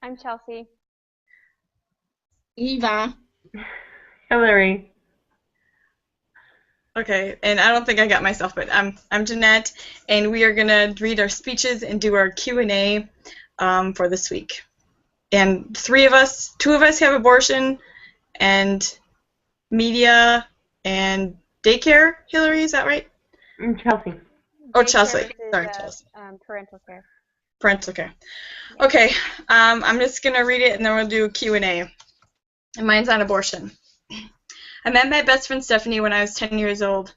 I'm Chelsea. Eva. Hillary. Okay, and I don't think I got myself, but I'm Jeanette, and we are gonna read our speeches and do our Q&A for this week. And two of us have abortion and media and daycare. Hillary, is that right? Chelsea. Oh, Daycare Chelsea. is Sorry, Chelsea. parental care. Parental care. Yeah. Okay, I'm just gonna read it and then we'll do a Q&A. And mine's on abortion. I met my best friend Stephanie when I was 10 years old.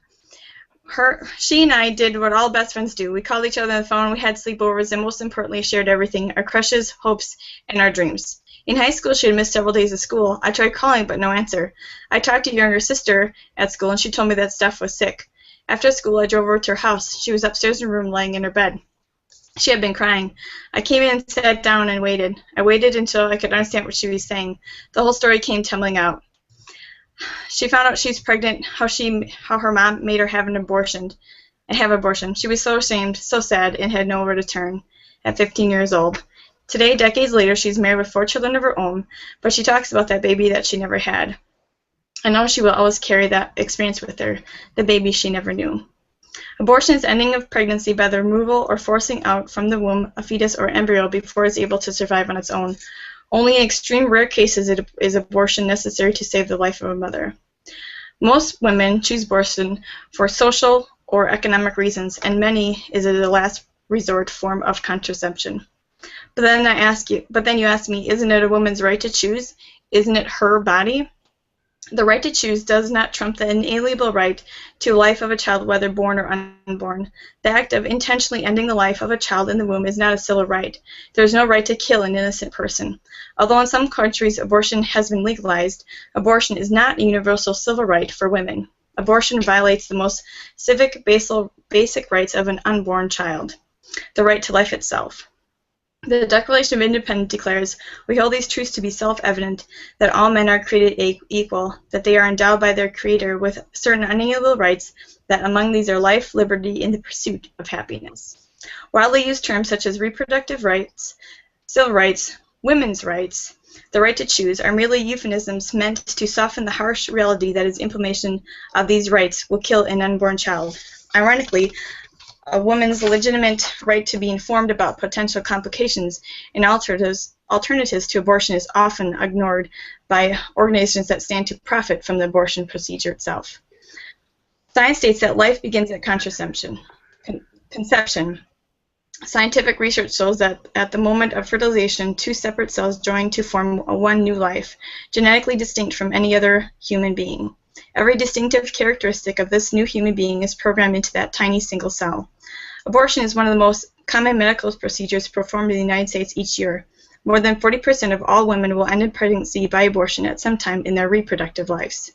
She and I did what all best friends do. We called each other on the phone, we had sleepovers, and most importantly, shared everything, our crushes, hopes, and our dreams. In high school, she had missed several days of school. I tried calling, but no answer. I talked to your younger sister at school, and she told me that Steph was sick. After school, I drove over to her house. She was upstairs in her room, lying in her bed. She had been crying. I came in and sat down and waited. I waited until I could understand what she was saying. The whole story came tumbling out. She found out she's pregnant, how her mom made her have an abortion. She was so ashamed, so sad, and had nowhere to turn at 15 years old. Today, decades later, she's married with 4 children of her own, but she talks about that baby that she never had. I know she will always carry that experience with her, the baby she never knew. Abortion is ending of pregnancy by the removal or forcing out from the womb a fetus or embryo before it's able to survive on its own. Only in extreme rare cases is abortion necessary to save the life of a mother. Most women choose abortion for social or economic reasons, and many is a last resort form of contraception. But then you ask me, isn't it a woman's right to choose? Isn't it her body? The right to choose does not trump the inalienable right to life of a child, whether born or unborn. The act of intentionally ending the life of a child in the womb is not a civil right. There is no right to kill an innocent person. Although in some countries abortion has been legalized, abortion is not a universal civil right for women. Abortion violates the most basic rights of an unborn child, the right to life itself. The Declaration of Independence declares, "We hold these truths to be self-evident, that all men are created equal, that they are endowed by their Creator with certain unalienable rights, that among these are life, liberty, and the pursuit of happiness." Widely used terms such as reproductive rights, civil rights, women's rights, the right to choose are merely euphemisms meant to soften the harsh reality that its implementation of these rights will kill an unborn child. Ironically, a woman's legitimate right to be informed about potential complications and alternatives to abortion is often ignored by organizations that stand to profit from the abortion procedure itself. Science states that life begins at conception. Scientific research shows that at the moment of fertilization, 2 separate cells join to form one new life, genetically distinct from any other human being. Every distinctive characteristic of this new human being is programmed into that tiny single cell. Abortion is one of the most common medical procedures performed in the United States each year. More than 40% of all women will end in pregnancy by abortion at some time in their reproductive lives.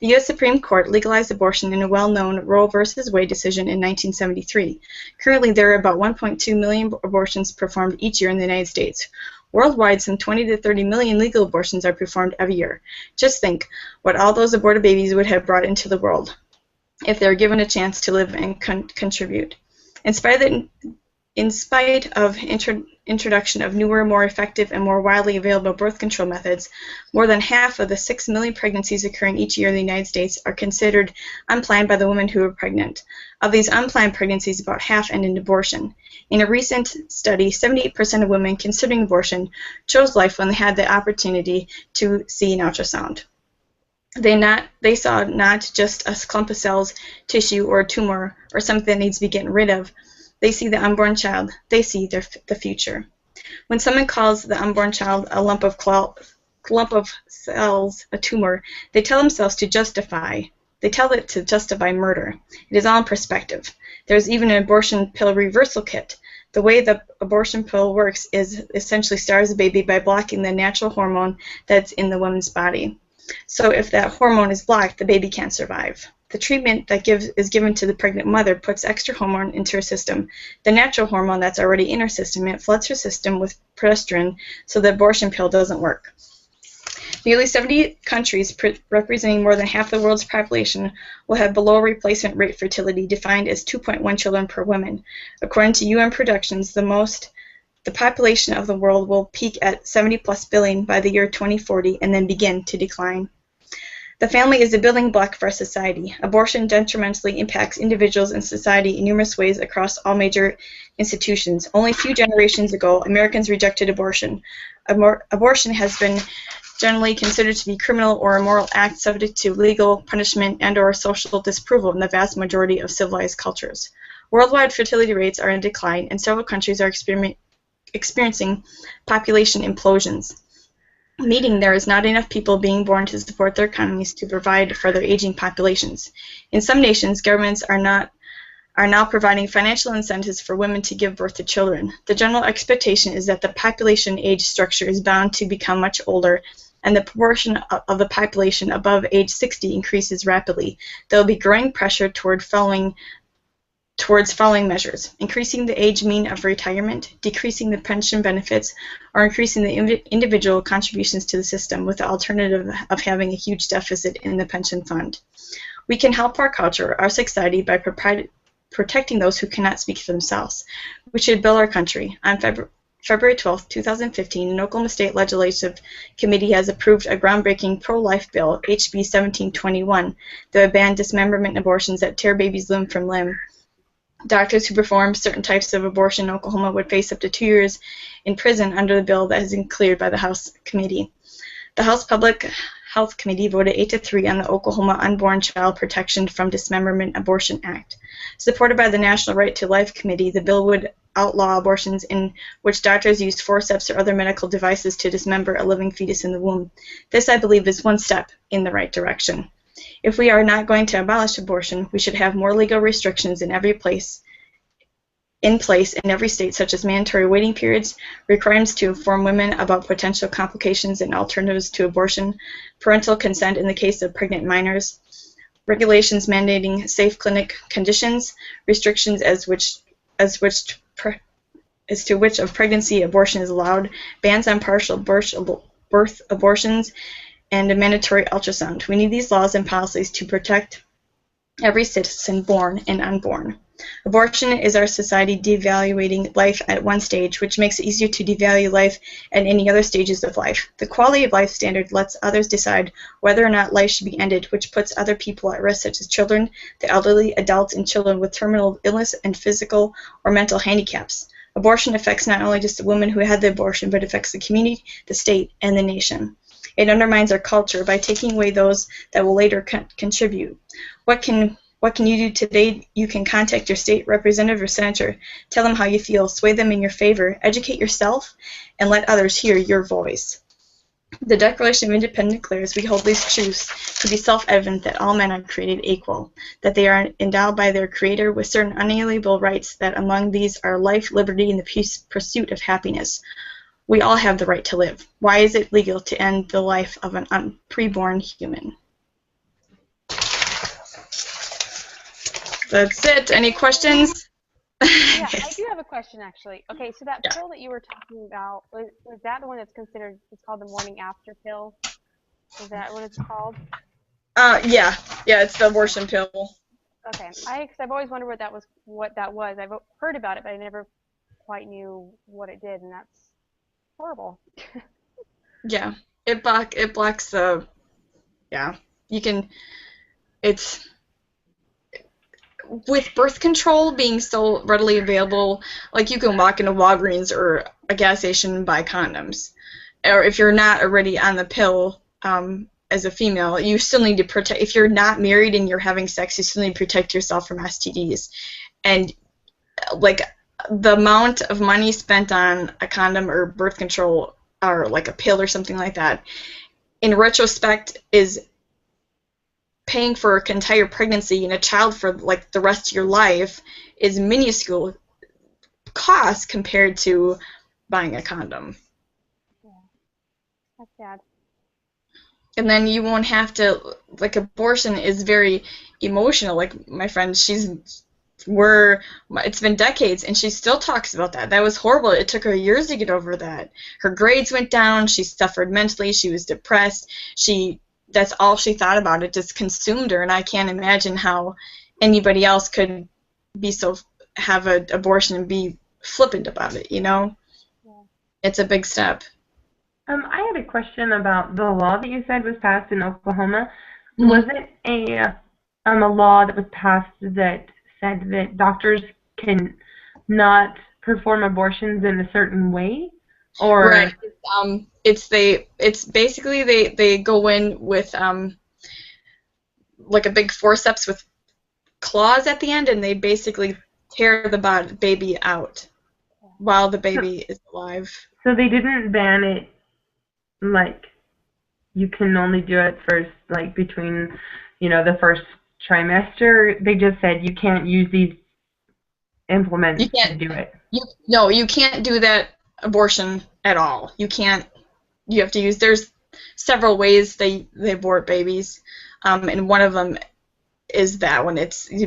The U.S. Supreme Court legalized abortion in a well-known Roe v. Wade decision in 1973. Currently, there are about 1.2 million abortions performed each year in the United States. Worldwide, some 20 to 30 million legal abortions are performed every year. Just think what all those aborted babies would have brought into the world if they were given a chance to live and contribute. In spite of introduction of newer, more effective, and more widely available birth control methods, more than half of the 6 million pregnancies occurring each year in the United States are considered unplanned by the women who are pregnant. Of these unplanned pregnancies, about half end in abortion. In a recent study, 78% of women considering abortion chose life when they had the opportunity to see an ultrasound. They saw not just a clump of cells, tissue, or a tumor, or something that needs to be gotten rid of. They see the unborn child. They see the future. When someone calls the unborn child a lump of cells a tumor, they tell themselves to justify. They tell it to justify murder. It is all in perspective. There's even an abortion pill reversal kit. The way the abortion pill works is essentially starves the baby by blocking the natural hormone that's in the woman's body. So if that hormone is blocked, the baby can't survive. The treatment that is given to the pregnant mother puts extra hormone into her system, the natural hormone that's already in her system, and it floods her system with progesterone so the abortion pill doesn't work. Nearly 70 countries, representing more than half the world's population, will have below replacement rate fertility, defined as 2.1 children per woman. According to UN projections, the most The population of the world will peak at 70+ billion by the year 2040 and then begin to decline. The family is a building block for our society. Abortion detrimentally impacts individuals and society in numerous ways across all major institutions. Only a few generations ago, Americans rejected abortion. Abortion has been generally considered to be criminal or immoral act subject to legal punishment and/or social disapproval in the vast majority of civilized cultures. Worldwide fertility rates are in decline, and several countries are experiencing population implosions, meaning there is not enough people being born to support their economies to provide for their aging populations. In some nations, governments are now providing financial incentives for women to give birth to children. The general expectation is that the population age structure is bound to become much older, and the proportion of the population above age 60 increases rapidly. There will be growing pressure towards following measures: increasing the age mean of retirement, decreasing the pension benefits, or increasing the individual contributions to the system, with the alternative of having a huge deficit in the pension fund. We can help our culture, our society, by protecting those who cannot speak for themselves. We should build our country. On February 12, 2015, an Oklahoma State Legislative Committee has approved a groundbreaking pro-life bill, HB 1721, that would ban dismemberment abortions that tear babies limb from limb. Doctors who perform certain types of abortion in Oklahoma would face up to 2 years in prison under the bill that has been cleared by the House Committee. The House Public Health Committee voted 8-3 on the Oklahoma Unborn Child Protection from Dismemberment Abortion Act. Supported by the National Right to Life Committee, the bill would outlaw abortions in which doctors use forceps or other medical devices to dismember a living fetus in the womb. This, I believe, is one step in the right direction. If we are not going to abolish abortion, we should have more legal restrictions in place in every state, such as mandatory waiting periods, requirements to inform women about potential complications and alternatives to abortion, parental consent in the case of pregnant minors, regulations mandating safe clinic conditions, restrictions as to which of pregnancy abortion is allowed, bans on partial birth abortions, and a mandatory ultrasound. We need these laws and policies to protect every citizen, born and unborn. Abortion is our society devaluating life at one stage, which makes it easier to devalue life at any other stages of life. The quality of life standard lets others decide whether or not life should be ended, which puts other people at risk, such as children, the elderly, adults, and children with terminal illness and physical or mental handicaps. Abortion affects not only just the woman who had the abortion, but affects the community, the state, and the nation. It undermines our culture by taking away those that will later contribute. What can you do today? You can contact your state representative or senator. Tell them how you feel. Sway them in your favor. Educate yourself, and let others hear your voice. The Declaration of Independence declares we hold these truths to be self-evident, that all men are created equal, that they are endowed by their Creator with certain unalienable rights, that among these are life, liberty, and the pursuit of happiness. We all have the right to live. Why is it legal to end the life of an preborn human? That's it. Any questions? Yeah, I do have a question, actually. Okay, so that pill that you were talking about, was that the one that's considered, it's called the morning after pill? Is that what it's called? Yeah, it's the abortion pill. Okay, because I've always wondered what that was. I've heard about it, but I never quite knew what it did, and that's horrible. Yeah, it blocks the, it's, with birth control being so readily available, like you can walk into Walgreens or a gas station and buy condoms. Or if you're not already on the pill, as a female, you still need to protect, if you're not married and you're having sex, you still need to protect yourself from STDs. And like the amount of money spent on a condom or birth control or like a pill or something like that, in retrospect, is paying for an entire pregnancy and a child for like the rest of your life is minuscule cost compared to buying a condom. Yeah, that's sad. And then you won't have to, like, abortion is very emotional. Like my friend, it's been decades and she still talks about that. That was horrible. It took her years to get over that. Her grades went down, she suffered mentally, she was depressed, that's all she thought about. It just consumed her, and I can't imagine how anybody else could have an abortion and be flippant about it, you know? It's a big step. I had a question about the law that you said was passed in Oklahoma. Mhm. Was it a law that was passed that said that doctors can not perform abortions in a certain way, or Right. It's basically they go in with like a big forceps with claws at the end, and they basically tear the baby out while the baby is alive. so they didn't ban it like you can only do it first like between the first trimester. They just said you can't use these You implements to can't do it. you can't do that abortion at all. You can't. You have to use. There's several ways they abort babies, and one of them is that one.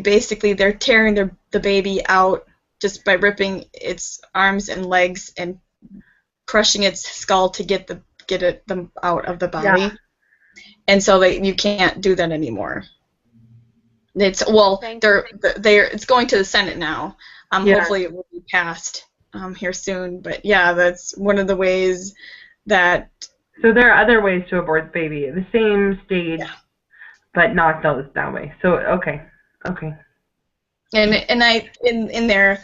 Basically they're tearing the baby out just by ripping its arms and legs and crushing its skull to get them out of the body. Yeah. And so you can't do that anymore. It's it's going to the Senate now. Yeah. Hopefully it will be passed here soon. But yeah, that's one of the ways that. So there are other ways to abort the baby at the same stage, but not those that way. So okay. And in there,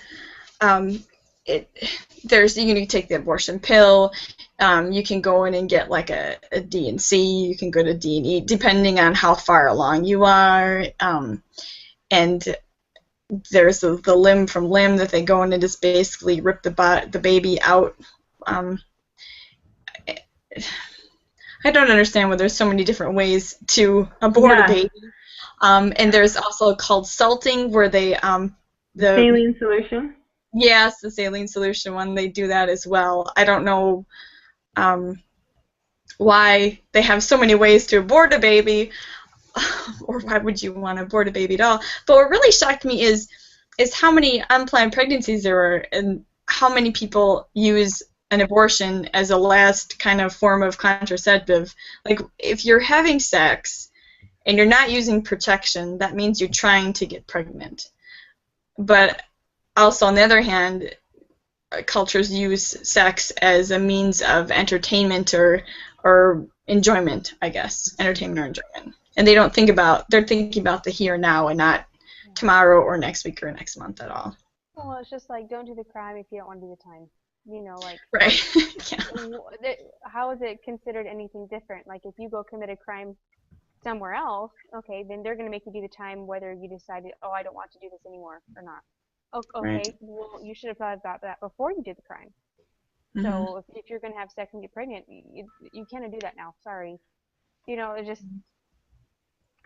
there's you can take the abortion pill. You can go in and get like a D&C. You can go to D&E depending on how far along you are. And there's the limb from limb that they go in and just basically rip the baby out. I don't understand why there's so many different ways to abort a baby. And there's also called salting, where they the saline solution. Yes, the saline solution one. They do that as well. I don't know why they have so many ways to abort a baby, or why would you want to abort a baby at all? But what really shocked me is how many unplanned pregnancies there are, and how many people use an abortion as a last kind of form of contraceptive. Like, if you're having sex and you're not using protection, that means you're trying to get pregnant. But also, on the other hand, cultures use sex as a means of entertainment or enjoyment, I guess. Entertainment or enjoyment. And they're thinking about the here and now and not tomorrow or next week or next month at all. Well, it's just like, don't do the crime if you don't want to do the time. Like. Right. Yeah. How is it considered anything different? Like, if you go commit a crime somewhere else, okay, then they're going to make you do the time whether you decided, oh, I don't want to do this anymore or not. Okay, Right. well, you should have thought about that before you did the crime. Mm-hmm. So if you're going to have sex and get pregnant, you can't do that now. Sorry. It just,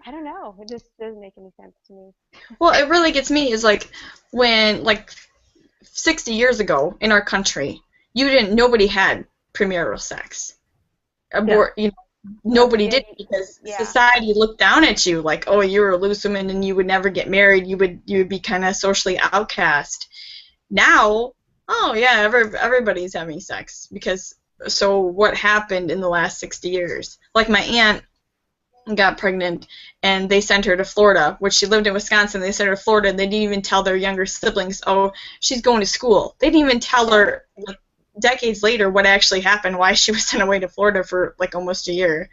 I don't know. It just doesn't make any sense to me. Well, it really gets me is like when 60 years ago in our country, nobody had premarital sex. Nobody did it because society looked down at you like, oh, you're a loose woman and you would never get married. You would be kind of socially outcast. Now, oh yeah, everybody's having sex so what happened in the last 60 years? Like, my aunt got pregnant and they sent her to Florida, which she lived in Wisconsin. They sent her to Florida and they didn't even tell their younger siblings, oh, she's going to school. They didn't even tell her decades later what actually happened, why she was sent away to Florida for like almost a year.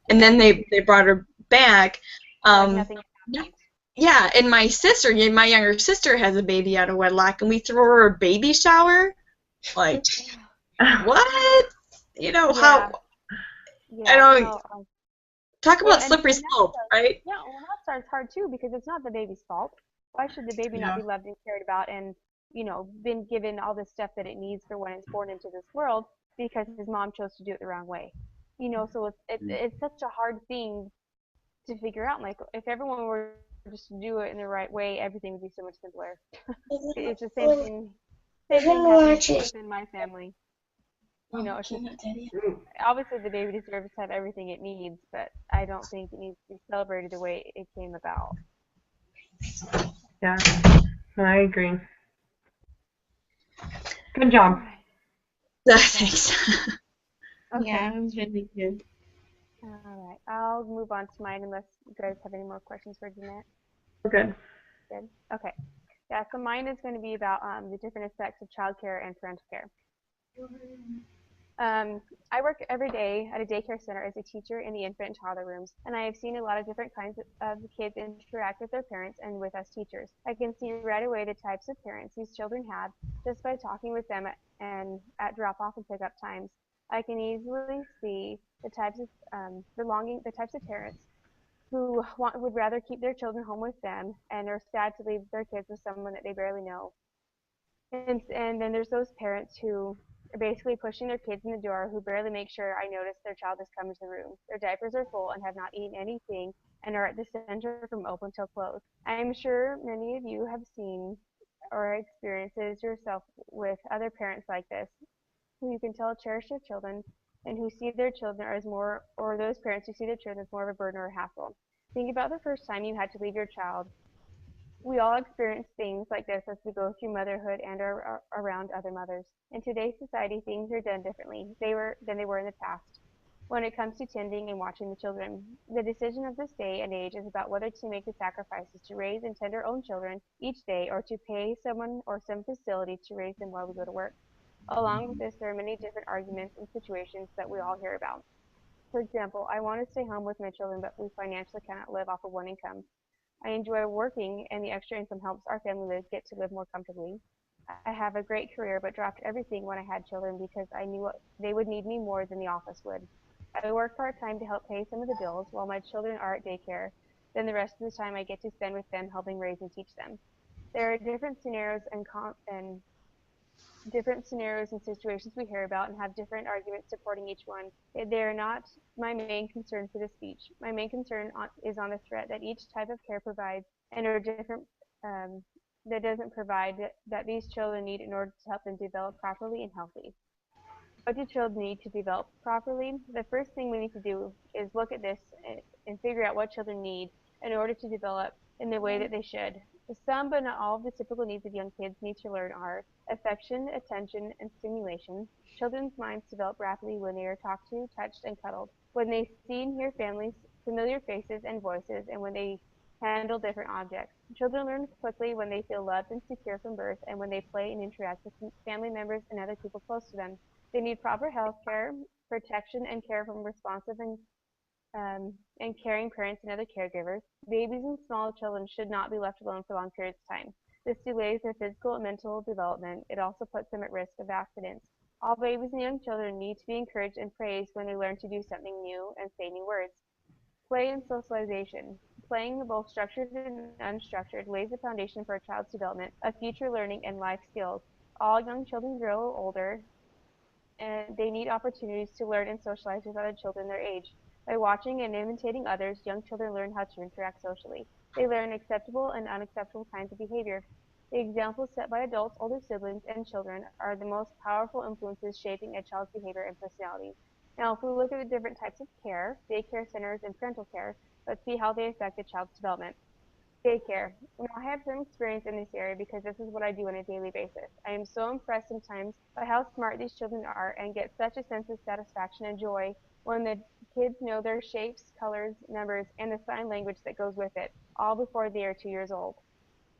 And then they brought her back. Yeah, and my younger sister has a baby out of wedlock, and we throw her a baby shower. Like, what? How? I don't. Talk about slippery slope, right? Yeah, well, that starts hard too, because it's not the baby's fault. Why should the baby not be loved and cared about and, been given all the stuff that it needs for when it's born into this world, because his mom chose to do it the wrong way? So it's such a hard thing to figure out. Like, if everyone were just to do it in the right way, everything would be so much simpler. It's the same thing happens within my family. It's just, obviously the baby deserves to have everything it needs, but I don't think it needs to be celebrated the way it came about. Yeah, I agree. Good job. Thanks. Okay. Yeah, it was really good. All right, I'll move on to mine unless you guys have any more questions for Jeanette. We're good. Good. Okay. Yeah, so mine is going to be about the different effects of childcare and parental care. I work every day at a daycare center as a teacher in the infant and toddler rooms, and I have seen a lot of different kinds of kids interact with their parents and with us teachers. I can see right away the types of parents these children have just by talking with them and at drop off and pick up times. I can easily see the types of the types of parents who would rather keep their children home with them and are sad to leave their kids with someone that they barely know. And then there's those parents who are basically pushing their kids in the door who barely make sure I notice their child has come into the room. Their diapers are full and have not eaten anything and are at the center from open till close. I am sure many of you have seen or experiences yourself with other parents like this, who you can tell cherish their children and who see their children as more, or those parents who see their children as more of a burden or a hassle. Think about the first time you had to leave your child. We all experience things like this as we go through motherhood and are around other mothers. In today's society, things are done differently than they were in the past. When it comes to tending and watching the children, the decision of this day and age is about whether to make the sacrifices to raise and tend our own children each day or to pay someone or some facility to raise them while we go to work. Along with this, there are many different arguments and situations that we all hear about. For example, I want to stay home with my children, but we financially cannot live off of one income. I enjoy working, and the extra income helps our family get to live more comfortably. I have a great career, but dropped everything when I had children because I knew they would need me more than the office would. I work part time to help pay some of the bills while my children are at daycare. Then the rest of the time I get to spend with them, helping raise and teach them. There are different scenarios and situations we hear about and have different arguments supporting each one. They are not my main concern for this speech. My main concern is on the threat that each type of care provides and are different um, that doesn't provide that these children need in order to help them develop properly and healthy. What do children need to develop properly? The first thing we need to do is look at this and figure out what children need in order to develop in the way that they should. Some, but not all, of the typical needs of young kids need to learn are affection, attention, and stimulation. Children's minds develop rapidly when they are talked to, touched, and cuddled, when they see and hear families, familiar faces and voices, and when they handle different objects. Children learn quickly when they feel loved and secure from birth and when they play and interact with family members and other people close to them. They need proper health care, protection, and care from responsive and caring parents and other caregivers. Babies and small children should not be left alone for long periods of time. This delays their physical and mental development. It also puts them at risk of accidents. All babies and young children need to be encouraged and praised when they learn to do something new and say new words. Play and socialization. Playing, both structured and unstructured, lays the foundation for a child's development of future learning and life skills. All young children grow older and they need opportunities to learn and socialize with other children their age. By watching and imitating others, young children learn how to interact socially. They learn acceptable and unacceptable kinds of behavior. The examples set by adults, older siblings, and children are the most powerful influences shaping a child's behavior and personality. Now, if we look at the different types of care, daycare centers and parental care, let's see how they affect a child's development. Daycare. Now, I have some experience in this area because this is what I do on a daily basis. I am so impressed sometimes by how smart these children are and get such a sense of satisfaction and joy when the kids know their shapes, colors, numbers, and the sign language that goes with it, all before they are 2 years old.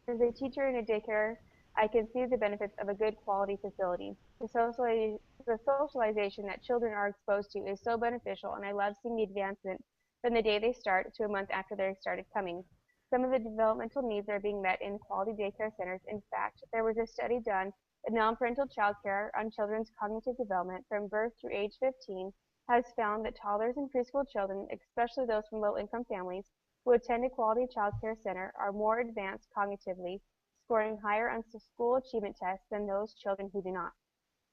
As a teacher in a daycare, I can see the benefits of a good quality facility. The socialization that children are exposed to is so beneficial, and I love seeing the advancement from the day they start to a month after they started coming. Some of the developmental needs are being met in quality daycare centers. In fact, there was a study done in non-parental child care on children's cognitive development from birth through age 15 has found that toddlers and preschool children, especially those from low-income families, who attend a quality child care center are more advanced cognitively, scoring higher on school achievement tests than those children who do not.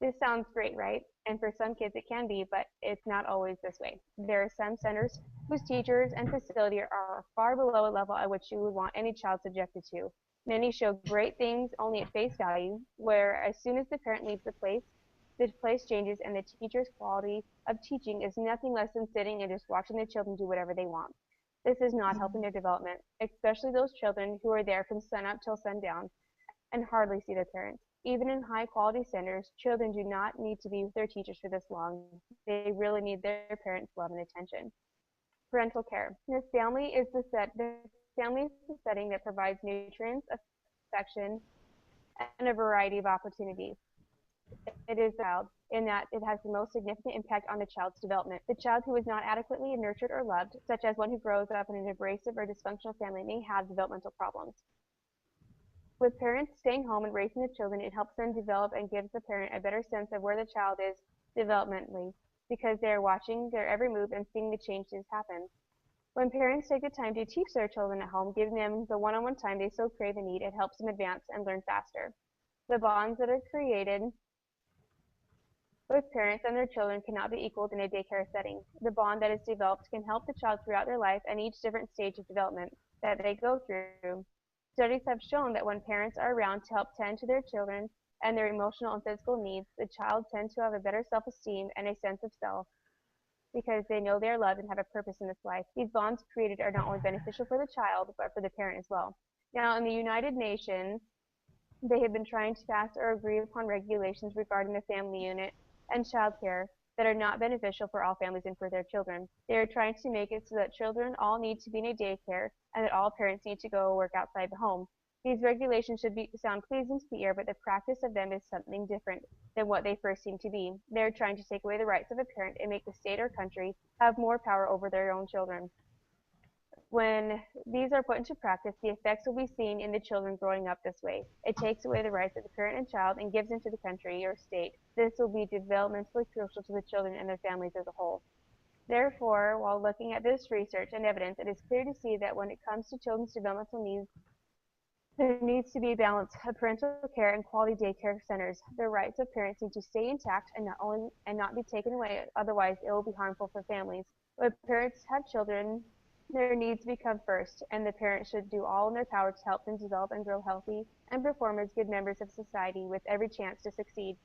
This sounds great, right? And for some kids it can be, but it's not always this way. There are some centers whose teachers and facility are far below a level at which you would want any child subjected to. Many show great things only at face value, where as soon as the parent leaves the place changes and the teacher's quality of teaching is nothing less than sitting and just watching the children do whatever they want. This is not helping their development, especially those children who are there from sunup till sundown and hardly see their parents. Even in high quality centers, children do not need to be with their teachers for this long. They really need their parents' love and attention. Parental care. The family is the setting that provides nutrients, affection, and a variety of opportunities. It is the child. in that it has the most significant impact on the child's development. The child who is not adequately nurtured or loved, such as one who grows up in an abrasive or dysfunctional family, may have developmental problems. With parents staying home and raising the children, it helps them develop and gives the parent a better sense of where the child is developmentally, because they are watching their every move and seeing the changes happen. When parents take the time to teach their children at home, giving them the one-on-one time they so crave and need, it helps them advance and learn faster. The bonds that are created with parents and their children cannot be equaled in a daycare setting. The bond that is developed can help the child throughout their life and each different stage of development that they go through. Studies have shown that when parents are around to help tend to their children and their emotional and physical needs, the child tends to have a better self-esteem and a sense of self because they know they are loved and have a purpose in this life. These bonds created are not only beneficial for the child, but for the parent as well. Now, in the United Nations, they have been trying to pass or agree upon regulations regarding the family unit and child care that are not beneficial for all families and for their children. They are trying to make it so that children all need to be in a daycare and that all parents need to go work outside the home. These regulations should sound pleasing to the ear, but the practice of them is something different than what they first seem to be. They are trying to take away the rights of a parent and make the state or country have more power over their own children. When these are put into practice, the effects will be seen in the children growing up this way. It takes away the rights of the parent and child and gives them to the country or state. This will be developmentally crucial to the children and their families as a whole. Therefore, while looking at this research and evidence, it is clear to see that when it comes to children's developmental needs, there needs to be a balance of parental care and quality daycare centers. The rights of parents need to stay intact and not be taken away, otherwise it will be harmful for families. When parents have children, their needs become first, and the parents should do all in their power to help them develop and grow healthy and perform as good members of society with every chance to succeed.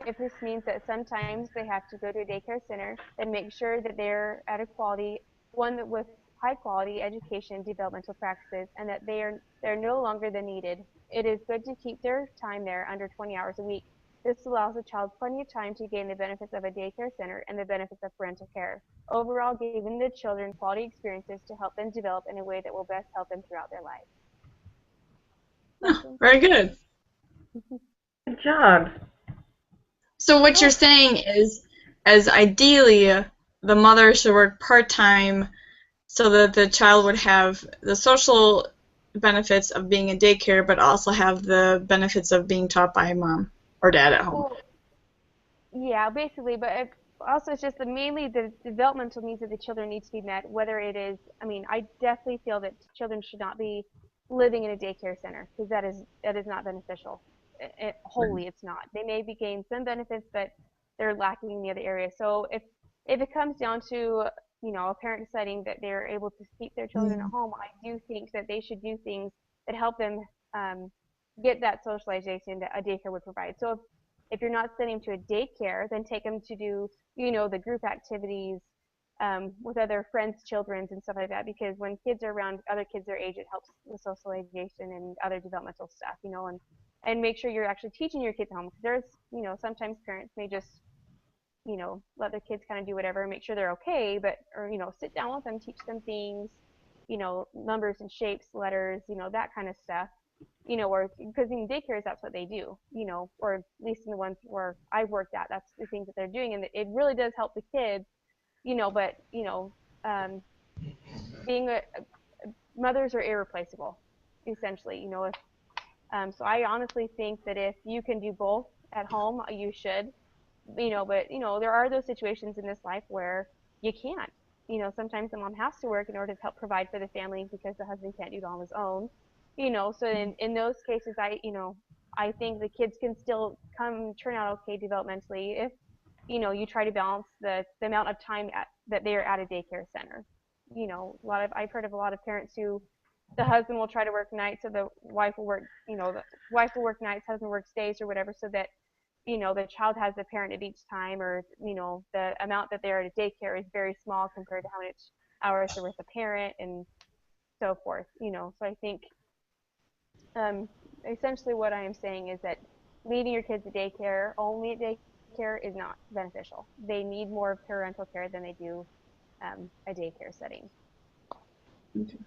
If this means that sometimes they have to go to a daycare center, then make sure that they're at a quality one that with high quality education and developmental practices and that they're no longer than needed. It is good to keep their time there under 20 hours a week. This allows the child plenty of time to gain the benefits of a daycare center and the benefits of parental care. Overall, giving the children quality experiences to help them develop in a way that will best help them throughout their life. Oh, very good. Good job. So what you're saying is, as ideally, the mother should work part-time so that the child would have the social benefits of being in daycare, but also have the benefits of being taught by mom or dad at home. Well, yeah, basically, but also it's just mainly the developmental needs of the children need to be met, whether it is, I mean, I definitely feel that children should not be living in a daycare center because that is not beneficial. Wholly, it's not. They may be gain some benefits, but they're lacking in the other areas. So if it comes down to a parent deciding that they're able to keep their children at home, I do think that they should do things that help them get that socialization that a daycare would provide. So if you're not sending them to a daycare, then take them to do the group activities with other friends' children and stuff like that. Because when kids are around other kids their age, it helps with socialization and other developmental stuff. And make sure you're actually teaching your kids at home. Because there's sometimes parents may just let their kids kind of do whatever and make sure they're okay, but or sit down with them, teach them things, numbers and shapes, letters, that kind of stuff. Or because in daycares that's what they do, or at least in the ones where I've worked at, that's the things that they're doing, and it really does help the kids, but being mothers are irreplaceable, essentially, if so I honestly think that if you can do both at home, you should, but there are those situations in this life where you can't. Sometimes the mom has to work in order to help provide for the family because the husband can't do it on his own. So in those cases, I think the kids can still turn out okay developmentally if you try to balance the amount of time that they are at a daycare center. I've heard of a lot of parents who the husband will try to work nights, so the wife will work. The wife will work nights, husband works days or whatever, so that the child has a parent at each time, or the amount that they're at a daycare is very small compared to how much hours they're with a parent and so forth. So I think essentially what I am saying is that leaving your kids at daycare only at daycare is not beneficial. They need more parental care than they do a daycare setting. Okay.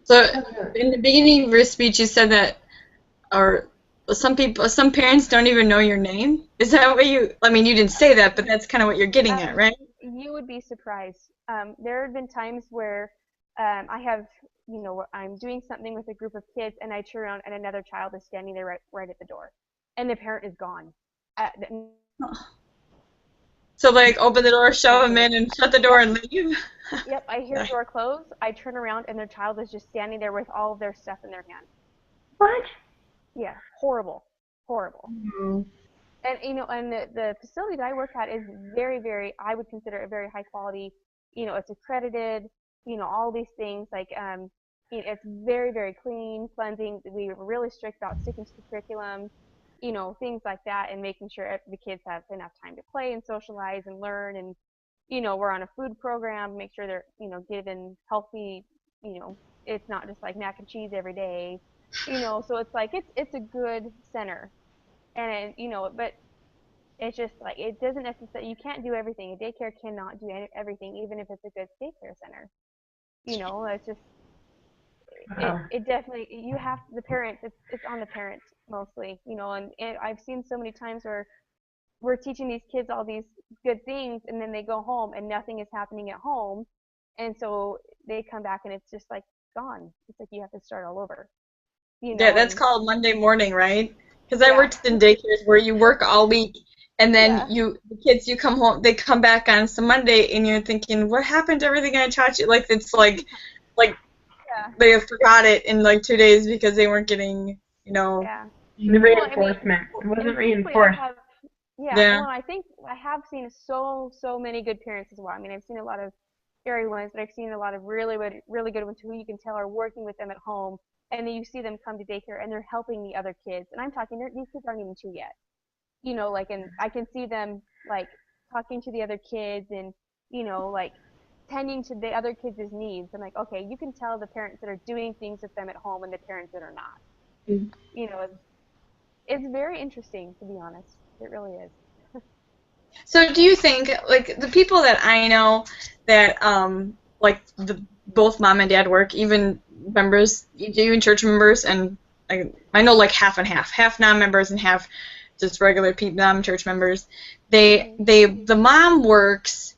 So in the beginning of your speech, you said that, or some parents don't even know your name. Is that what you? I mean, you didn't say that, but that's kind of what you're getting at, right? You would be surprised. There have been times where I have, I'm doing something with a group of kids, and I turn around and another child is standing there right at the door, and the parent is gone. So like open the door, shove them in, and shut the door Yep, and leave. yep. I hear the door close. I turn around, and their child is just standing there with all of their stuff in their hand. What? Yeah, horrible, horrible. Mm. And and the facility that I work at is very, very, I would consider it very high quality. It's accredited. All these things like it's very, very clean, cleansing. We were really strict about sticking to the curriculum. Things like that, and making sure the kids have enough time to play and socialize and learn. And we're on a food program, make sure they're given healthy. It's not just like mac and cheese every day. So it's like it's a good center. And but it's just like it doesn't necessarily, you can't do everything. A daycare cannot do everything, even if it's a good daycare center. It's just Wow. it definitely, you have the parents. It's on the parents mostly. And I've seen so many times where we're teaching these kids all these good things, and then they go home and nothing is happening at home, and so they come back and it's just like gone. It's like you have to start all over. Yeah, that's And called Monday morning, right? Because I yeah, worked in daycares where you work all week, and then yeah, the kids, you come home, they come back on some Monday, and you're thinking, what happened to everything I taught you? Like it's like yeah, they forgot it in like 2 days because they weren't getting, you know, yeah. The Well, I mean, reinforcement. It wasn't and thankfully I reinforced. have, yeah. yeah. Well, I think I have seen so many good parents as well. I mean, I've seen a lot of scary ones, but I've seen a lot of really good ones who you can tell are working with them at home, and then you see them come to daycare and they're helping the other kids. And I'm talking, these kids aren't even two yet. Like, and I can see them like talking to the other kids and like tending to the other kids' needs. I'm like, okay, you can tell the parents that are doing things with them at home and the parents that are not. Mm. It's very interesting, to be honest. It really is. So do you think like the people that I know that like the both mom and dad work, even members, even church members, and I know like half and half non-members and half just regular people, non-church members. Mhm. The mom works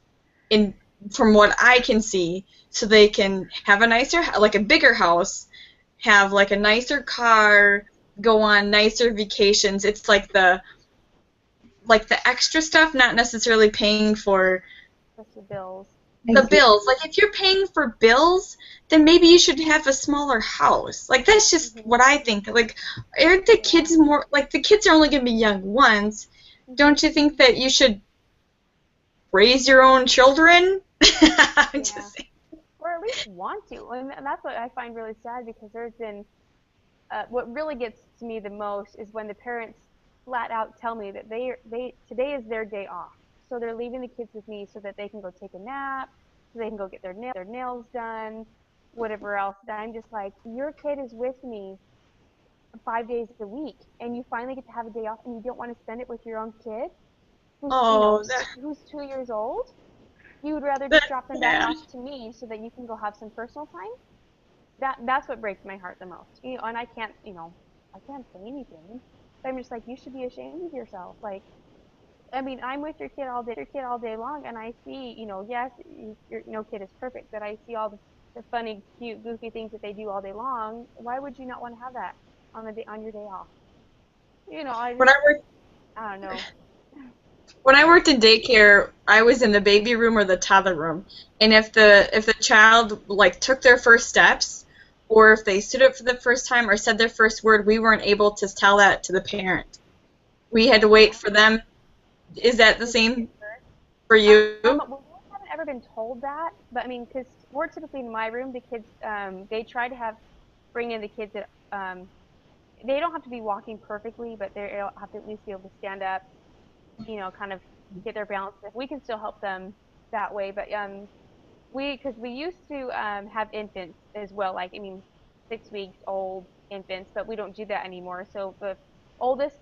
in from what I can see, so they can have a nicer, like a bigger house, have like a nicer car, go on nicer vacations. It's like the extra stuff, not necessarily paying for Just the bills. the Thank you. bills. Like if you're paying for bills, then maybe you should have a smaller house. Like that's just Mhm. what I think. Like aren't the Yeah. kids more like the kids are only going to be young once? Don't Mhm. you think that you should raise your own children? I'm Yeah. just saying. Or at least want to. And that's what I find really sad, because there's been what really gets to me the most is when the parents flat out tell me that they today is their day off. So they're leaving the kids with me so that they can go take a nap, so they can go get their nails done, whatever else. And I'm just like, your kid is with me 5 days a week, and you finally get to have a day off, and you don't want to spend it with your own kid who's Oh, who's 2 years old. You would rather just that's drop them back sad. off to me so that you can go have some personal time. That's what breaks my heart the most. And I can't, I can't say anything. But I'm just like, you should be ashamed of yourself. Like, I mean, I'm with your kid all day long, and I see, yes, your no kid is perfect, but I see all the funny, cute, goofy things that they do all day long. Why would you not want to have that on your day off? I When just, I worked I don't know. when I worked in daycare, I was in the baby room or the toddler room, and if the child like took their first steps, or if they stood up for the first time or said their first word, we weren't able to tell that to the parent. We had to wait for them. Is that the same for you? Well, we haven't ever been told that, but I mean, because we're typically in my room, the kids, they try to bring in the kids that, they don't have to be walking perfectly, but they have to at least be able to stand up, kind of get their balance. If we can still help them that way, but because we used to have infants as well, like, I mean, 6 weeks old infants, but we don't do that anymore. So the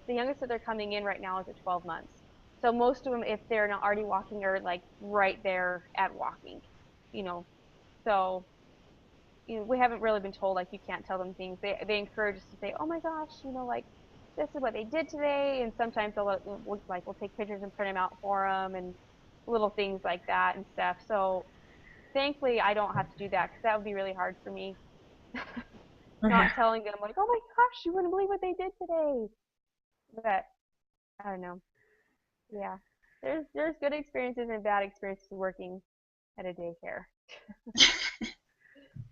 youngest that they're coming in right now is at 12 months. So most of them, if they're not already walking, are like right there at walking, you know. So we haven't really been told like you can't tell them things. They encourage us to say, oh my gosh, like this is what they did today, and sometimes we'll take pictures and print them out for them, and little things like that and stuff. So thankfully, I don't have to do that because that would be really hard for me. Not telling them like, oh my gosh, you wouldn't believe what they did today. But I don't know. Yeah, there's good experiences and bad experiences working at a daycare.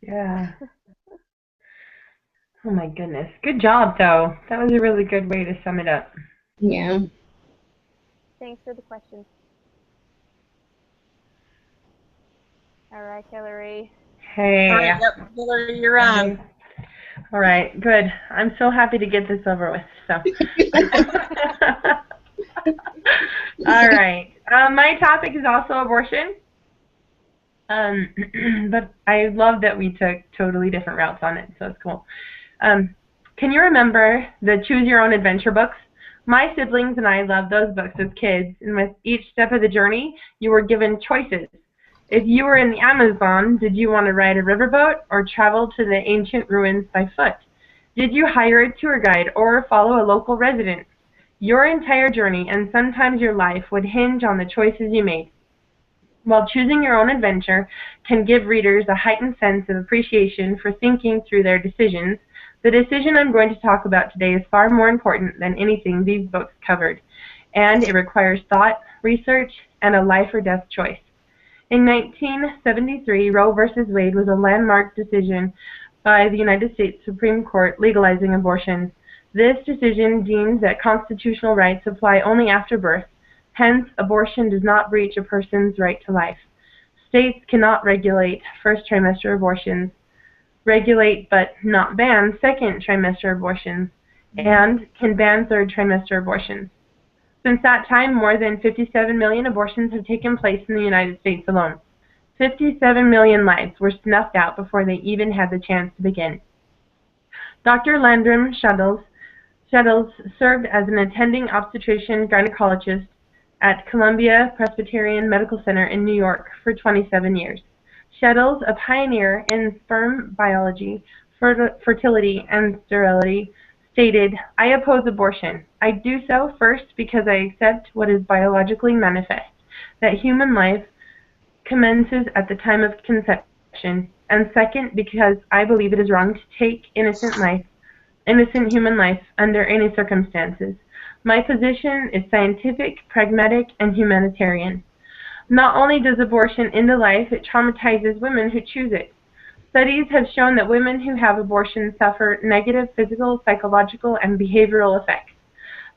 Yeah. Oh my goodness. Good job, though. That was a really good way to sum it up. Yeah. Thanks for the question. All right, Hillary. Hey. All right, yep, Hillary, you're on. All right, good. I'm so happy to get this over with. So. All right. My topic is also abortion. But I love that we took totally different routes on it, so it's cool. Can you remember the Choose Your Own Adventure books? My siblings and I loved those books as kids, and with each step of the journey, you were given choices. If you were in the Amazon, did you want to ride a riverboat or travel to the ancient ruins by foot? Did you hire a tour guide or follow a local resident? Your entire journey, and sometimes your life, would hinge on the choices you made. While choosing your own adventure can give readers a heightened sense of appreciation for thinking through their decisions, the decision I'm going to talk about today is far more important than anything these books covered, and it requires thought, research, and a life or death choice. In 1973, Roe v. Wade was a landmark decision by the United States Supreme Court legalizing abortion. This decision deems that constitutional rights apply only after birth. Hence, abortion does not breach a person's right to life. States cannot regulate first trimester abortions, regulate but not ban second trimester abortions, and can ban third trimester abortions. Since that time, more than 57 million abortions have taken place in the United States alone. 57 million lives were snuffed out before they even had the chance to begin. Dr. Landrum Shettles served as an attending obstetrician gynecologist at Columbia Presbyterian Medical Center in New York for 27 years. Shettles, a pioneer in sperm biology, fertility, and sterility, stated, "I oppose abortion. I do so first because I accept what is biologically manifest, that human life commences at the time of conception, and second because I believe it is wrong to take innocent human life under any circumstances. My position is scientific, pragmatic, and humanitarian. Not only does abortion end a life, it traumatizes women who choose it. Studies have shown that women who have abortion suffer negative physical, psychological, and behavioral effects.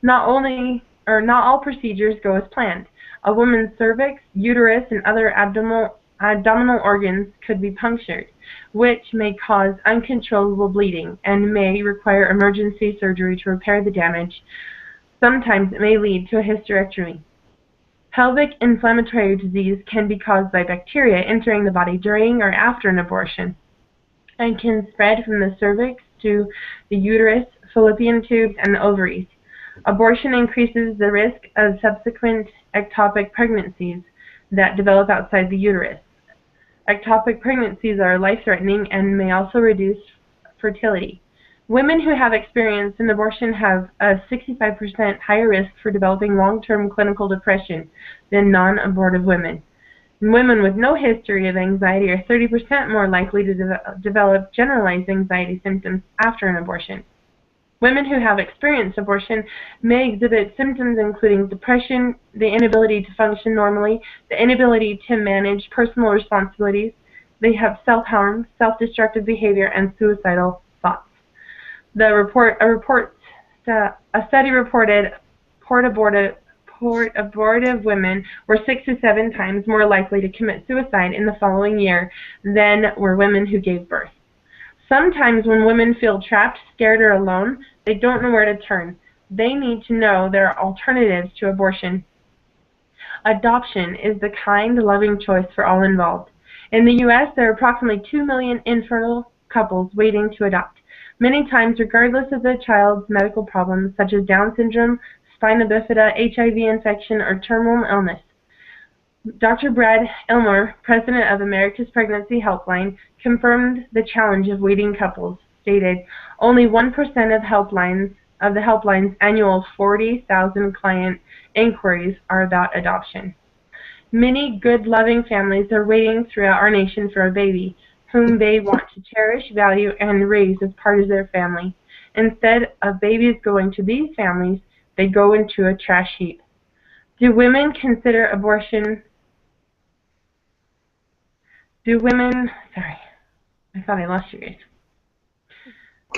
Not all procedures go as planned. A woman's cervix, uterus, and other abdominal organs could be punctured, which may cause uncontrollable bleeding and may require emergency surgery to repair the damage. Sometimes it may lead to a hysterectomy. Pelvic inflammatory disease can be caused by bacteria entering the body during or after an abortion and can spread from the cervix to the uterus, fallopian tubes, and the ovaries. Abortion increases the risk of subsequent ectopic pregnancies that develop outside the uterus. Ectopic pregnancies are life-threatening and may also reduce fertility. Women who have experienced an abortion have a 65% higher risk for developing long-term clinical depression than non-abortive women. Women with no history of anxiety are 30% more likely to develop generalized anxiety symptoms after an abortion. Women who have experienced abortion may exhibit symptoms including depression, the inability to function normally, the inability to manage personal responsibilities. They have self-harm, self-destructive behavior, and suicidal thoughts. A study reported abortive women were 6 to 7 times more likely to commit suicide in the following year than were women who gave birth. Sometimes when women feel trapped, scared, or alone, they don't know where to turn. They need to know there are alternatives to abortion. Adoption is the kind, loving choice for all involved. In the U.S., there are approximately 2 million infertile couples waiting to adopt, many times regardless of the child's medical problems such as Down syndrome, spina bifida, HIV infection, or terminal illness. Dr. Brad Elmore, president of America's Pregnancy Helpline, confirmed the challenge of waiting couples, stated, "Only 1% of helplines of the helpline's annual 40,000 client inquiries are about adoption. Many good, loving families are waiting throughout our nation for a baby whom they want to cherish, value, and raise as part of their family. Instead of babies going to these families, they go into a trash heap. Do women consider abortion... Sorry, I thought I lost you guys.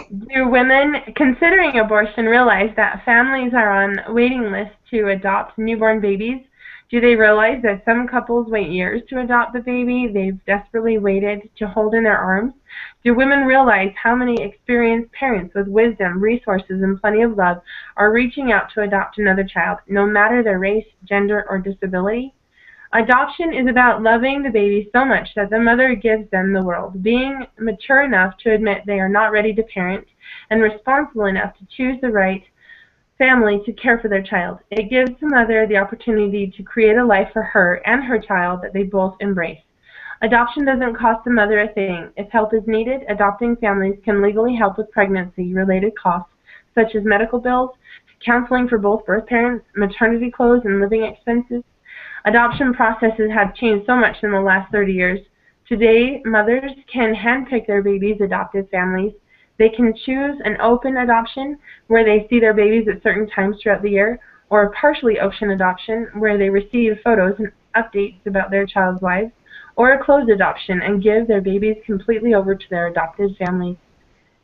Do women considering abortion realize that families are on waiting lists to adopt newborn babies? Do they realize that some couples wait years to adopt the baby they've desperately waited to hold in their arms? Do women realize how many experienced parents with wisdom, resources, and plenty of love are reaching out to adopt another child, no matter their race, gender, or disability? Adoption is about loving the baby so much that the mother gives them the world, being mature enough to admit they are not ready to parent, and responsible enough to choose the right family to care for their child. It gives the mother the opportunity to create a life for her and her child that they both embrace. Adoption doesn't cost the mother a thing. If help is needed, adopting families can legally help with pregnancy-related costs, such as medical bills, counseling for both birth parents, maternity clothes, and living expenses. Adoption processes have changed so much in the last 30 years. Today, mothers can handpick their babies' adoptive families. They can choose an open adoption, where they see their babies at certain times throughout the year, or a partially open adoption, where they receive photos and updates about their child's lives, or a closed adoption and give their babies completely over to their adopted families.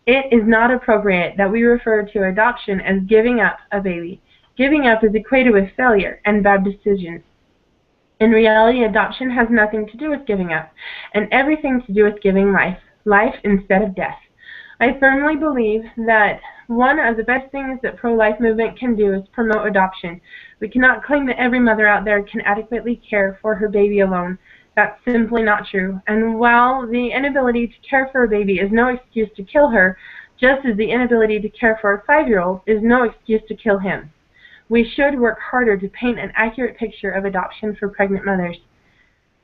It is not appropriate that we refer to adoption as giving up a baby. Giving up is equated with failure and bad decisions. In reality, adoption has nothing to do with giving up, and everything to do with giving life, life instead of death. I firmly believe that one of the best things that pro-life movement can do is promote adoption. We cannot claim that every mother out there can adequately care for her baby alone. That's simply not true. And while the inability to care for a baby is no excuse to kill her, just as the inability to care for a 5-year-old is no excuse to kill him. We should work harder to paint an accurate picture of adoption for pregnant mothers.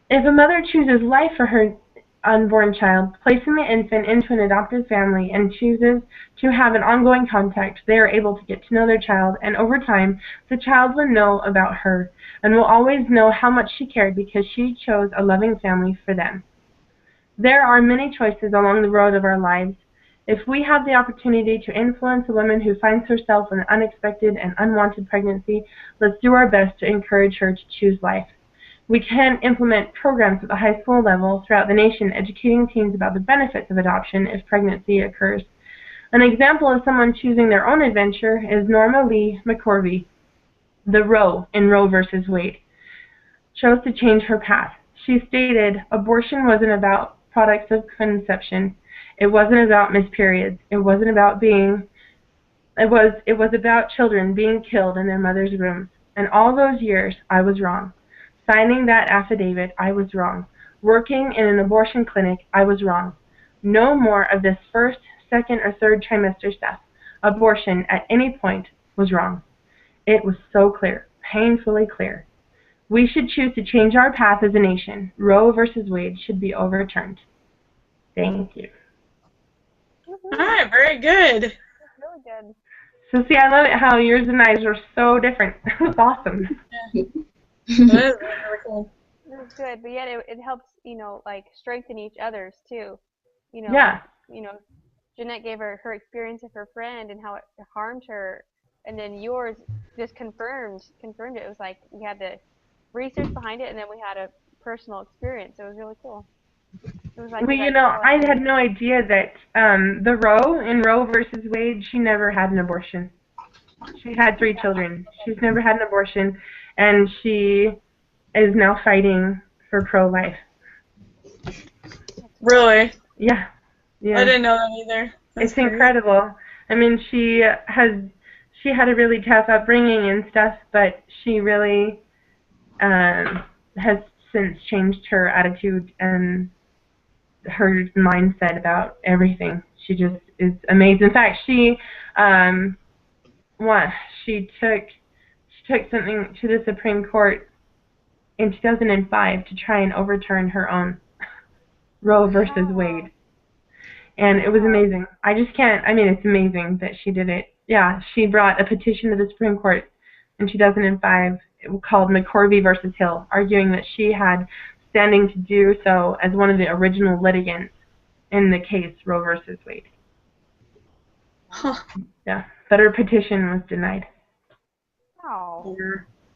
If a mother chooses life for her unborn child, placing the infant into an adoptive family, and chooses to have an ongoing contact, they are able to get to know their child, and over time, the child will know about her and will always know how much she cared because she chose a loving family for them. There are many choices along the road of our lives. If we have the opportunity to influence a woman who finds herself in an unexpected and unwanted pregnancy, let's do our best to encourage her to choose life. We can implement programs at the high school level throughout the nation, educating teens about the benefits of adoption if pregnancy occurs. An example of someone choosing their own adventure is Norma Lee McCorvey, the Roe in Roe versus Wade, chose to change her path. She stated, "Abortion wasn't about products of conception. It wasn't about missed periods. It was about children being killed in their mother's rooms. And all those years, I was wrong. Signing that affidavit, I was wrong. Working in an abortion clinic, I was wrong. No more of this first, second, or third trimester stuff. Abortion at any point was wrong." It was so clear, painfully clear. We should choose to change our path as a nation. Roe versus Wade should be overturned. Thank you. All right, very good. That's really good. So see, I love it how yours and I's are so different. It's awesome. Yeah. That is really cool. It was good, but yet it helps, like strengthen each other's too. Yeah. Jeanette gave her experience of her friend and how it harmed her, and then yours just confirmed it. It was like we had the research behind it, and then we had a personal experience. It was really cool. It was like Well, I had no idea that the Roe in Roe versus Wade, she never had an abortion. She had 3 children. She's never had an abortion, and she is now fighting for pro-life. Really? Yeah. I didn't know that either. That's It's incredible. I mean, she had a really tough upbringing and stuff, but she really has since changed her attitude and her mindset about everything. She just is amazing. In fact, she took something to the Supreme Court in 2005 to try and overturn her own Roe versus Wade. And it was amazing. It's amazing that she did it. Yeah, she brought a petition to the Supreme Court in 2005 called McCorvey versus Hill, arguing that she had standing to do so as one of the original litigants in the case Roe versus Wade. Huh. Yeah, but her petition was denied. Oh.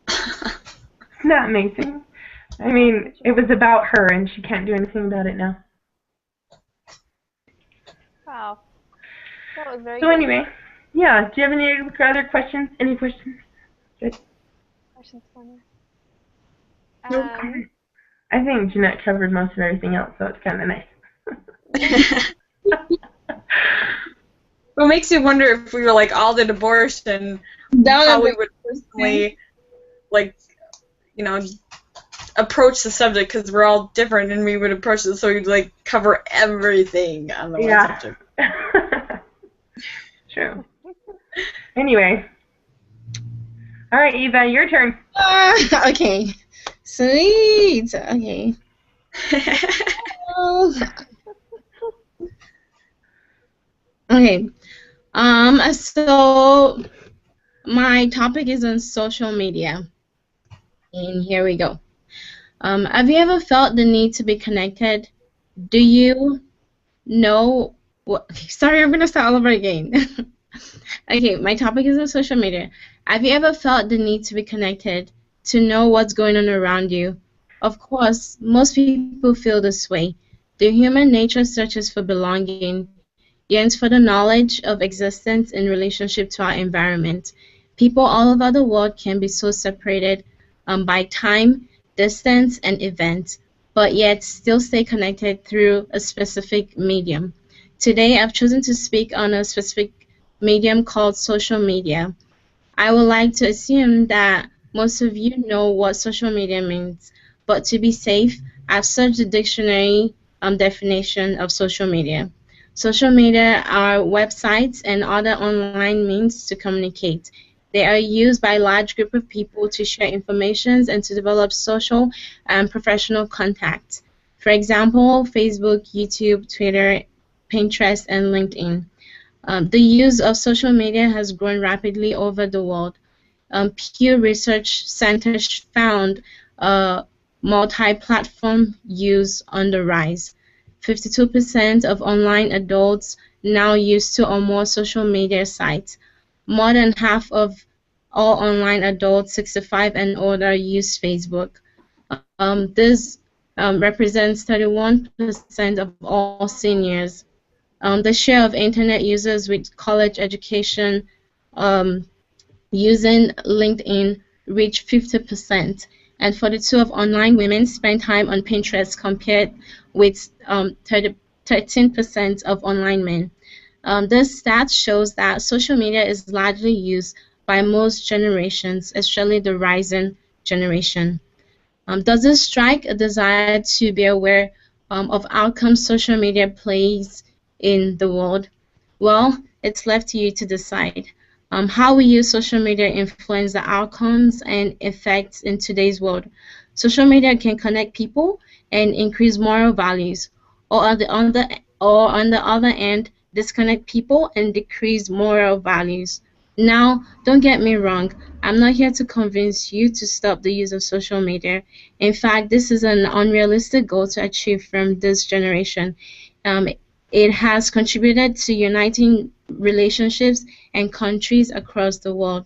Isn't that amazing? I mean, it was about her, and she can't do anything about it now. Wow. That was very So good. anyway, yeah, do you have any other questions? Any questions? Good. Questions for me? Nope. I think Jeanette covered most of everything else, so it's kind of nice. What makes you wonder if we were like all did abortion, how we would personally, like, you know, approach the subject, because we're all different and we would approach it so we'd like cover everything on the one subject. True. Anyway. All right, Eva, your turn. Okay. Sweet. Okay. Okay. So my topic is on social media. And here we go. Have you ever felt the need to be connected? Do you know what? Sorry, I'm going to start all over again. Okay, my topic is on social media. Have you ever felt the need to be connected, to know what's going on around you? Of course, most people feel this way. The human nature searches for belonging, yearns for the knowledge of existence in relationship to our environment. People all over the world can be so separated by time, distance, and events, but yet still stay connected through a specific medium. Today, I've chosen to speak on a specific medium called social media. I would like to assume that most of you know what social media means, but to be safe, I've searched the dictionary definition of social media. Social media are websites and other online means to communicate. They are used by a large group of people to share information and to develop social and professional contacts. For example, Facebook, YouTube, Twitter, Pinterest, and LinkedIn. The use of social media has grown rapidly over the world. Pew Research Center found multi-platform use on the rise. 52% of online adults now use two or more social media sites. More than half of all online adults 65 and older use Facebook. This represents 31% of all seniors. The share of internet users with college education using LinkedIn reached 50%, and 42% of online women spend time on Pinterest compared with 13% of online men. This stat shows that social media is largely used by most generations, especially the rising generation. Does this strike a desire to be aware of outcomes social media plays in the world? Well, it's left to you to decide. How we use social media influence the outcomes and effects in today's world. Social media can connect people and increase moral values, or on the other end, disconnect people and decrease moral values. Now, don't get me wrong, I'm not here to convince you to stop the use of social media. In fact, this is an unrealistic goal to achieve from this generation. It has contributed to uniting relationships and countries across the world.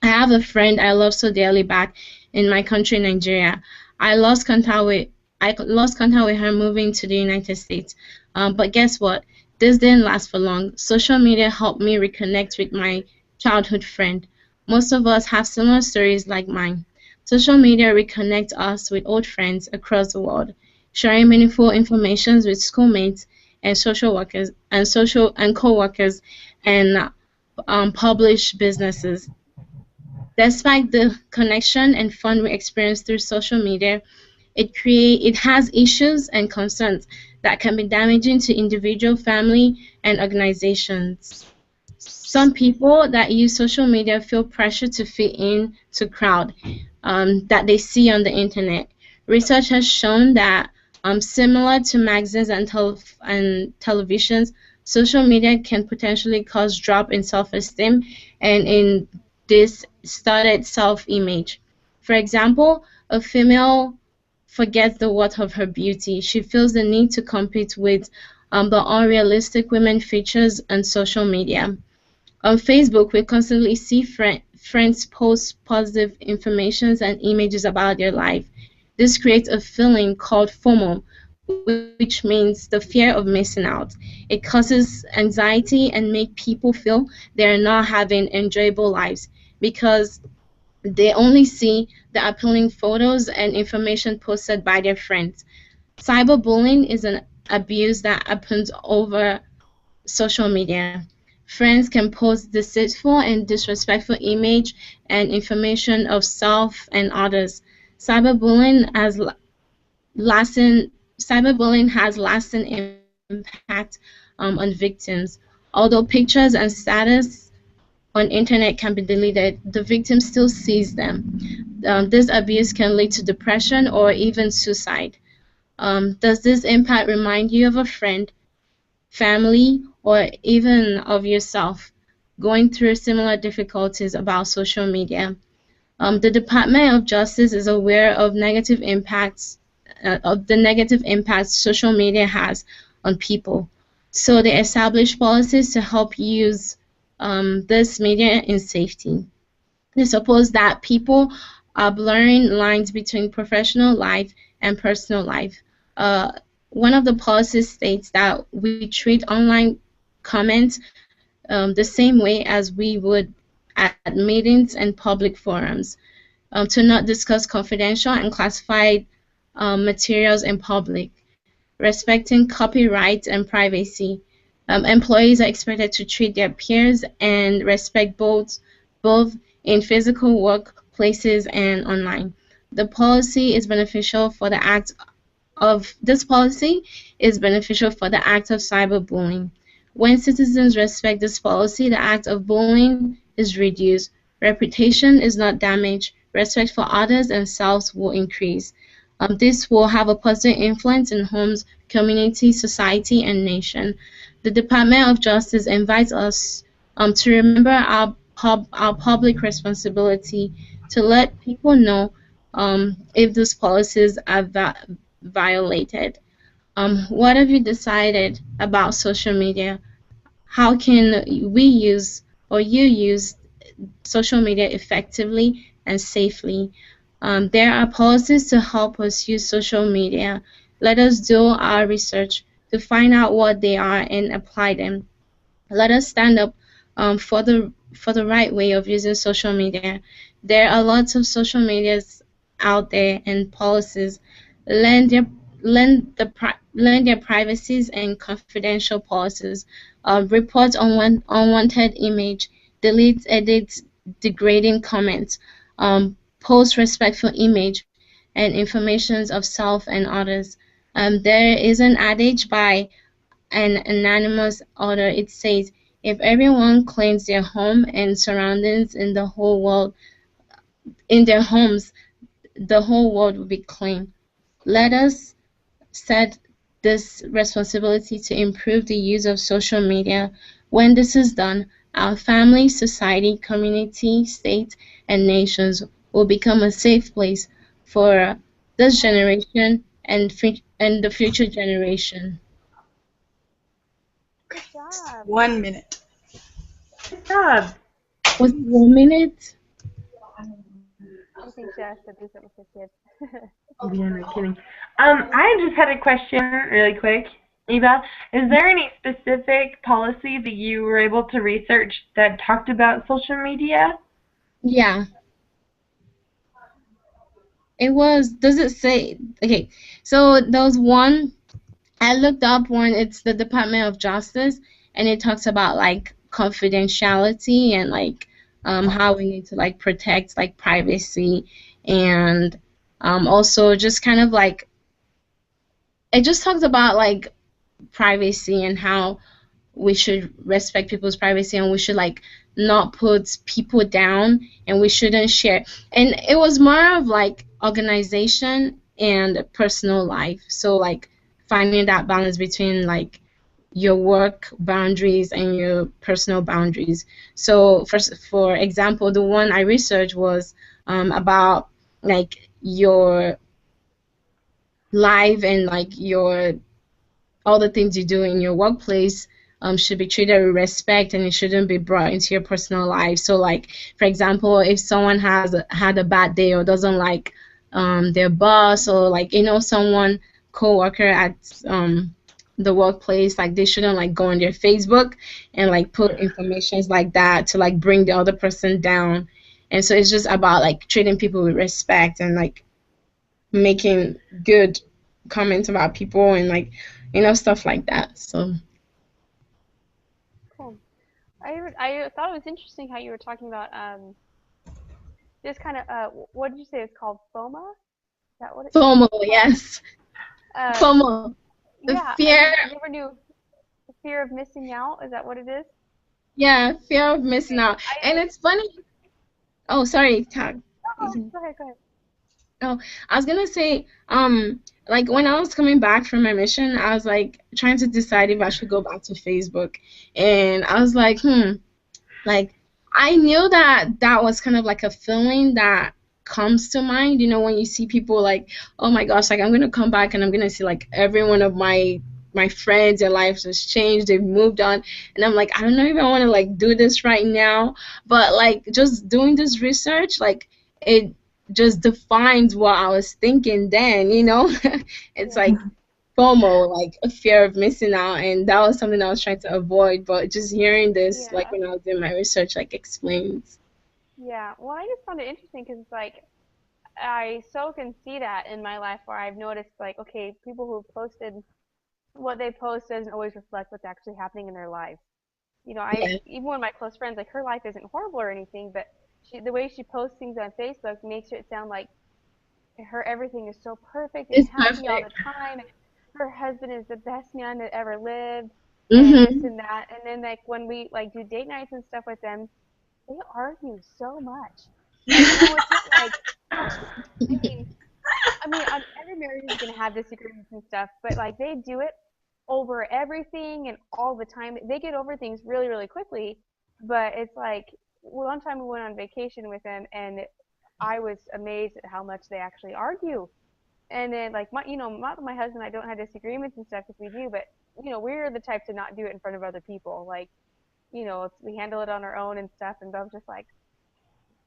I have a friend I love so dearly back in my country, Nigeria. I lost contact with her moving to the United States. But guess what? This didn't last for long. Social media helped me reconnect with my childhood friend. Most of us have similar stories like mine. Social media reconnects us with old friends across the world, sharing meaningful information with schoolmates and social workers and co-workers and published businesses. Despite the connection and fun we experience through social media, it has issues and concerns that can be damaging to individual, family, and organizations. Some people that use social media feel pressure to fit in to crowd that they see on the internet. Research has shown that similar to magazines and televisions, social media can potentially cause drop in self-esteem and in distorted self-image. For example, a female forgets the worth of her beauty. She feels the need to compete with the unrealistic women features on social media. On Facebook, we constantly see friends post positive informations and images about their life. This creates a feeling called FOMO, which means the fear of missing out. It causes anxiety and make people feel they're not having enjoyable lives because they only see the appealing photos and information posted by their friends. Cyberbullying is an abuse that happens over social media. Friends can post deceitful and disrespectful image and information of self and others. Cyberbullying has lasting cyberbullying has lasting impact on victims. Although pictures and status on internet can be deleted, the victim still sees them. This abuse can lead to depression or even suicide. Does this impact remind you of a friend, family, or even of yourself going through similar difficulties about social media? The Department of Justice is aware of the negative impacts social media has on people. So they establish policies to help use this media in safety. They suppose that people are blurring lines between professional life and personal life. Uh, One of the policies states that we treat online comments the same way as we would at meetings and public forums, to not discuss confidential and classified materials in public, respecting copyright and privacy. Employees are expected to treat their peers and respect both in physical workplaces and online. The policy is beneficial for the act of this policy is beneficial for the act of cyberbullying. When citizens respect this policy, the act of bullying is reduced, reputation is not damaged, respect for others and selves will increase. This will have a positive influence in homes, community, society, and nation. The Department of Justice invites us to remember our public responsibility to let people know if these policies are violated. What have you decided about social media? How can we use or you use social media effectively and safely? There are policies to help us use social media. Let us do our research to find out what they are and apply them. Let us stand up for the right way of using social media. There are lots of social medias out there and policies. Lend their lend their privacies and confidential policies. Report unwanted image. Delete, edit, degrading comments. Post respectful image and informations of self and others. There is an adage by an anonymous author. It says, if everyone cleans their home and surroundings in the whole world, in their homes, the whole world will be clean. Let us set this responsibility to improve the use of social media. When this is done, our family, society, community, state, and nations will become a safe place for this generation and the future generation. Good job. 1 minute. Good job. Was it 1 minute? I think she has to do something with her kids. Yeah, no kidding. I just had a question really quick. Eva, is there any specific policy that you were able to research that talked about social media? Yeah. It was, does it say, okay, so there was one, I looked up one, it's the Department of Justice, and it talks about like confidentiality and like how we need to like protect like privacy and also just kind of like, it just talks about like privacy and how we should respect people's privacy and we should like not put people down and we shouldn't share, and it was more of like organization and personal life, so like finding that balance between like your work boundaries and your personal boundaries. So, for example, the one I researched was about like your life and like your all the things you do in your workplace should be treated with respect and it shouldn't be brought into your personal life. So, like, for example, if someone had a bad day or doesn't like their boss or like, someone co-worker at the workplace, like they shouldn't like go on their Facebook and like put informations like that to like bring the other person down. And so it's just about like treating people with respect and like making good comments about people and like stuff like that. So Cool. I thought it was interesting how you were talking about this kind of what did you say it's called, FOMA? Is that what it's FOMO, called? yes. Uh, FOMO, the yeah, fear, I never knew the fear of missing out. Is that what it is? yeah, fear of missing Okay. out. And it's funny. Oh, sorry, Tag. Oh, go ahead, go ahead. Oh, I was gonna say, like when I was coming back from my mission, I was like trying to decide if I should go back to Facebook, and I was like, like I knew that that was kind of like a feeling that comes to mind, when you see people like, oh my gosh, like I'm gonna come back and I'm gonna see like every one of my friends, their lives has changed, they've moved on, and I'm like, I don't know if I want to like do this right now, but like just doing this research, like it just defines what I was thinking then. It's Yeah, like FOMO, like a fear of missing out, and that was something I was trying to avoid. But just hearing this, like yeah, when I was doing my research, like explains. yeah. Well, I just found it interesting because it's like I so can see that in my life where I've noticed like, okay, people who posted what they post doesn't always reflect what's actually happening in their lives. I Yeah, even one of my close friends, like her life isn't horrible or anything, but the way she posts things on Facebook makes it sound like her everything is so perfect and it's happy all the perfect. time. And her husband is the best man that ever lived, and this Mhm. and that. And then like when we like do date nights and stuff with them, they argue so much. Like, it's not like, I mean, every marriage is gonna have disagreements and stuff, but like they do it over everything and all the time. They get over things really, really quickly. But it's like one time we went on vacation with them, and I was amazed at how much they actually argue. And then like my husband and I don't have disagreements and stuff because we do, but we're the type to not do it in front of other people. Like we handle it on our own and stuff. And Bev's just like,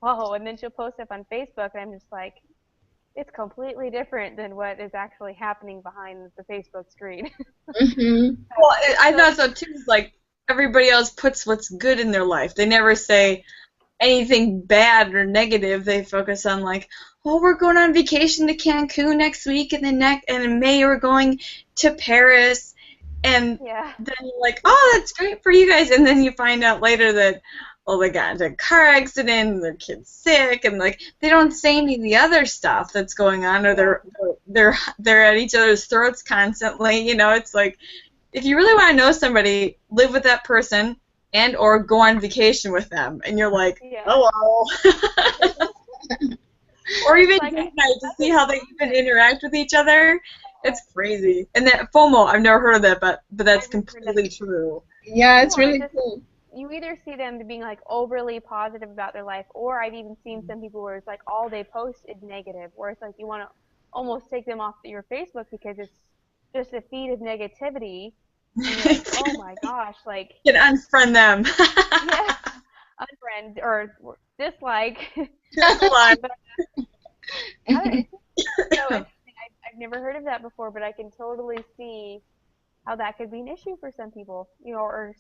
whoa. And then she'll post stuff on Facebook, and I'm just like, it's completely different than what is actually happening behind the Facebook screen. Mhm. Well, I So thought so too. Is like everybody else puts what's good in their life. They never say anything bad or negative. They focus on like, oh, we're going on vacation to Cancun next week, and and in May we're going to Paris, and yeah, then you're like, oh, that's great for you guys, and then you find out later that, oh, they got into a car accident, and their kid's sick, and like they don't say any of the other stuff that's going on, or yeah, they're at each other's throats constantly. It's like if you really want to know somebody, live with that person and or go on vacation with them, and you're like, yeah. hello. Or Well, it's even like date night to that's see in how they even common. interact with each other. It's crazy. And that FOMO, I've never heard of that, but that's I've never heard that. completely true. Yeah, it's No, it's really just cool. you either see them being like overly positive about their life, or I've even seen some people where it's like all they post is negative, where it's like you want to almost take them off your Facebook because it's just a feed of negativity, and you're like, oh my gosh, like Can unfriend them. yeah, unfriend or dislike. Just like, But it's just so interesting. I've never heard of that before, but I can totally see how that could be an issue for some people. Or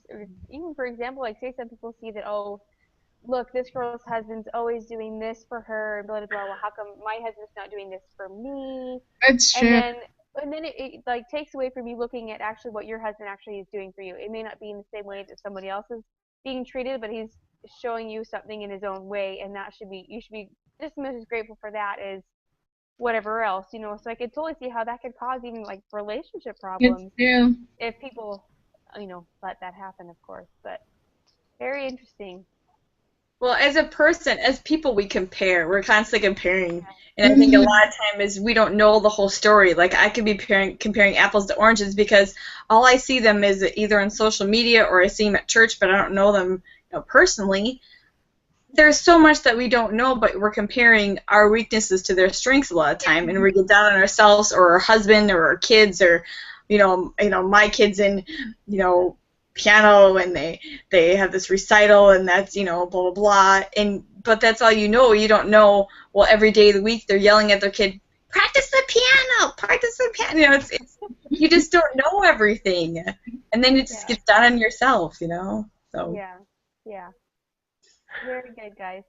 even for example, like say some people see that, oh, look, this girl's husband's always doing this for her, and blah blah blah. Well, how come my husband's not doing this for me? It's And true. then it like takes away from you looking at actually what your husband actually is doing for you. It may not be in the same way that somebody else is being treated, but he's showing you something in his own way, and that should be you should be just as much as grateful for that as whatever else. So I could totally see how that could cause even like relationship It's problems true. if people let that happen, of course. But very interesting. Well, as a person, as people, we compare. We're constantly comparing. And I think a lot of time is we don't know the whole story. Like, I could be comparing apples to oranges because all I see them is either on social media or I see them at church, but I don't know them, personally. There's so much that we don't know, but we're comparing our weaknesses to their strengths a lot of time, and we get down on ourselves or our husband or our kids or, my kids in, piano and they have this recital and that's, blah, blah, blah, but that's all you know. You don't know, well, every day of the week they're yelling at their kid, practice the piano, practice the piano. It's you just don't know everything, and then it just gets down on yourself, So. Yeah. Very good, guys.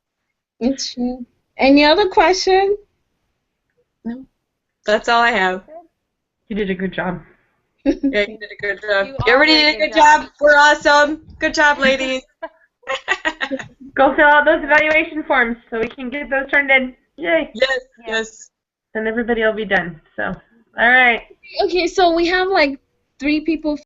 It's true. Any other question? No. That's all I have. You did a good job. Yeah, you did a good job. You Everybody all did did a a good good job. We're awesome. Good job, ladies. Go fill out those evaluation forms so we can get those turned in. Yay. Yes. And everybody will be done. So, all right. Okay, so we have like 3 people